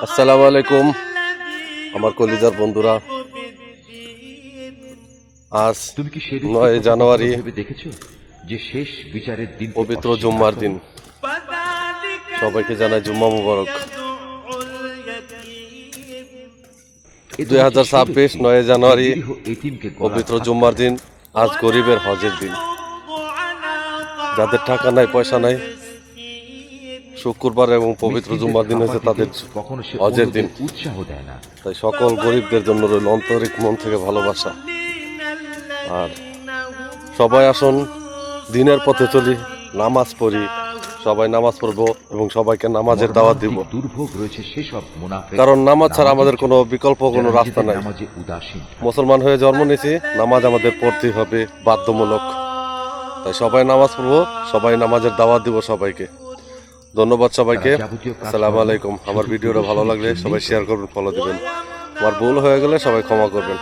আসসালামু আলাইকুম আমার কলিজার বন্ধুরা। আজ তুমি কি 9 জানুয়ারি ভেবে দেখেছো যে শেষ বিচারের দিন পবিত্র জুম্মার দিন। সবাইকে জানাই জুম্মা মুবারক। 2026 9 জানুয়ারি পবিত্র জুম্মার দিন। আজ গরিবের হজের দিন। যাদের টাকা নাই পয়সা নাই, শুক্রবার এবং পবিত্র জুম্মার দিন হচ্ছে তাদের হজের দিন। উৎসাহ দেয় না। তাই সকল গরিবদের জন্য রইল আন্তরিক মন থেকে ভালোবাসা। আর সবাই আসুন, দিনের পথে চলি, নামাজ পড়ি, সবাই নামাজ পড়বো এবং সবাইকে নামাজের দাওয়াত দিব। দুর্ভোগ রয়েছে সেসব মুনাফিক, কারণ নামাজ ছাড়া আমাদের কোনো বিকল্প কোনো রাস্তা নাই। মুসলমান হয়ে জন্ম নিয়েছি, নামাজ আমাদের পড়তেই হবে, বাধ্যমূলক। তাই সবাই নামাজ পড়বো, সবাই নামাজের দাওয়াত দিব সবাইকে। ধন্যবাদ সবাইকে। আসসালামু আলাইকুম। আমার ভিডিওটা ভালো লাগলে সবাই শেয়ার করবেন, ফলো দিবেন। আমার ভুল হয়ে গেলে সবাই ক্ষমা করবেন।